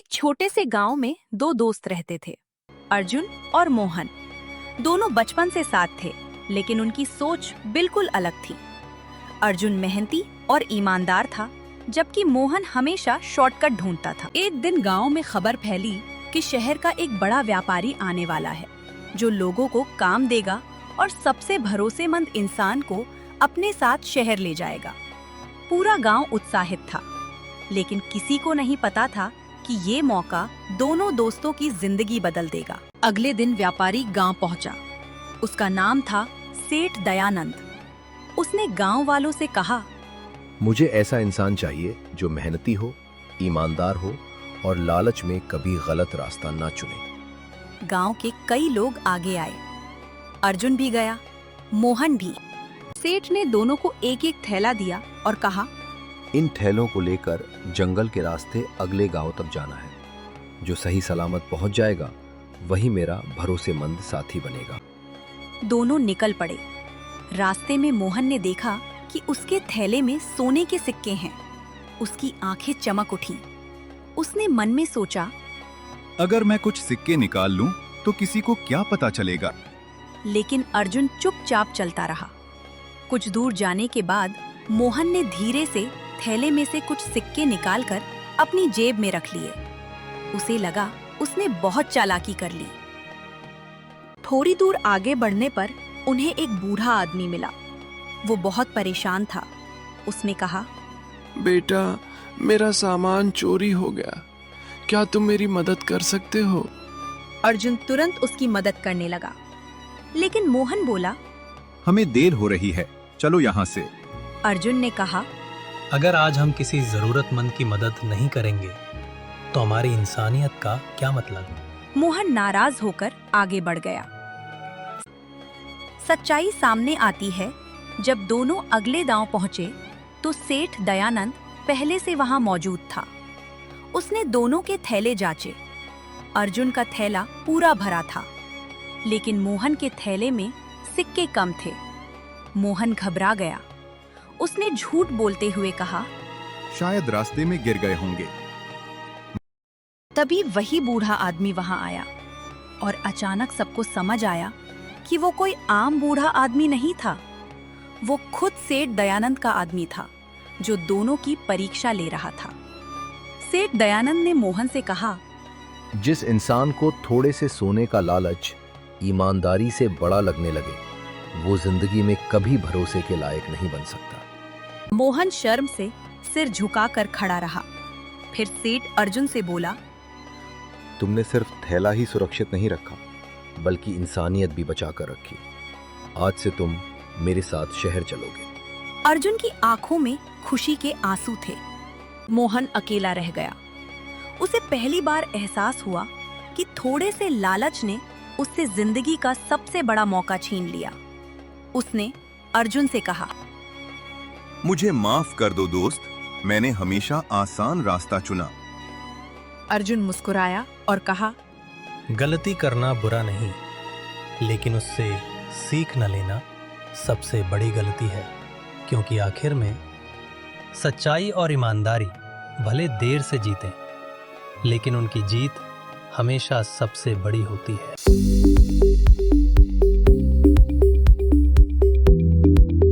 एक छोटे से गांव में दो दोस्त रहते थे, अर्जुन और मोहन। दोनों बचपन से साथ थे, लेकिन उनकी सोच बिल्कुल अलग थी। अर्जुन मेहनती और ईमानदार था, जबकि मोहन हमेशा शॉर्टकट ढूंढता था। एक दिन गांव में खबर फैली कि शहर का एक बड़ा व्यापारी आने वाला है, जो लोगों को काम देगा और सबसे भरोसेमंद इंसान को अपने साथ शहर ले जाएगा। पूरा गांव उत्साहित था, लेकिन किसी को नहीं पता था कि ये मौका दोनों दोस्तों की जिंदगी बदल देगा। अगले दिन व्यापारी गांव पहुंचा। उसका नाम था सेठ दयानंद। उसने गांव वालों से कहा, मुझे ऐसा इंसान चाहिए जो मेहनती हो, ईमानदार हो और लालच में कभी गलत रास्ता ना चुने। गांव के कई लोग आगे आए। अर्जुन भी गया, मोहन भी। सेठ ने दोनों को एक एक थैला दिया और कहा, इन थैलों को लेकर जंगल के रास्ते अगले गांव तक जाना है। जो सही सलामत पहुंच जाएगा वही मेरा भरोसेमंद साथी बनेगा। दोनों निकल पड़े। रास्ते में मोहन ने देखा कि उसके थैले में सोने के सिक्के हैं। उसकी आंखें चमक उठी। उसने मन में सोचा, अगर मैं कुछ सिक्के निकाल लूं तो किसी को क्या पता चलेगा। लेकिन अर्जुन चुपचाप चलता रहा। कुछ दूर जाने के बाद मोहन ने धीरे से थैले में से कुछ सिक्के निकालकर अपनी जेब में रख लिए। उसे लगा उसने बहुत चालाकी कर ली। थोड़ी दूर आगे बढ़ने पर उन्हें एक बूढ़ा आदमी मिला। वो बहुत परेशान था। उसने कहा, बेटा, मेरा सामान चोरी हो गया, क्या तुम मेरी मदद कर सकते हो? अर्जुन तुरंत उसकी मदद करने लगा, लेकिन मोहन बोला, हमें देर हो रही है, चलो यहाँ से। अर्जुन ने कहा, अगर आज हम किसी जरूरतमंद की मदद नहीं करेंगे तो हमारी इंसानियत का क्या मतलब। मोहन नाराज होकर आगे बढ़ गया। सच्चाई सामने आती है। जब दोनों अगले गांव पहुंचे तो सेठ दयानंद पहले से वहां मौजूद था। उसने दोनों के थैले जांचे। अर्जुन का थैला पूरा भरा था, लेकिन मोहन के थैले में सिक्के कम थे। मोहन घबरा गया। उसने झूठ बोलते हुए कहा, शायद रास्ते में गिर गए होंगे। तभी वही बूढ़ा आदमी वहां आया और अचानक सबको समझ आया कि वो कोई आम बूढ़ा आदमी नहीं था। वो खुद सेठ दयानंद का आदमी था, जो दोनों की परीक्षा ले रहा था। सेठ दयानंद ने मोहन से कहा, जिस इंसान को थोड़े से सोने का लालच ईमानदारी से बड़ा लगने लगे, वो जिंदगी में कभी भरोसे के लायक नहीं बन सकता। मोहन शर्म से सिर झुकाकर खड़ा रहा। फिर सेठ अर्जुन से बोला, तुमने सिर्फ थैला ही सुरक्षित नहीं रखा, बल्कि इंसानियत भी बचा कर रखी। आज से तुम मेरे साथ शहर चलोगे। अर्जुन की आंखों में खुशी के आंसू थे। मोहन अकेला रह गया। उसे पहली बार एहसास हुआ कि थोड़े से लालच ने उससे जिंदगी का सबसे बड़ा मौका छीन लिया। उसने अर्जुन से कहा, मुझे माफ कर दो दोस्त, मैंने हमेशा आसान रास्ता चुना। अर्जुन मुस्कुराया और कहा, गलती करना बुरा नहीं, लेकिन उससे सीख न लेना सबसे बड़ी गलती है। क्योंकि आखिर में सच्चाई और ईमानदारी भले देर से जीते, लेकिन उनकी जीत हमेशा सबसे बड़ी होती है।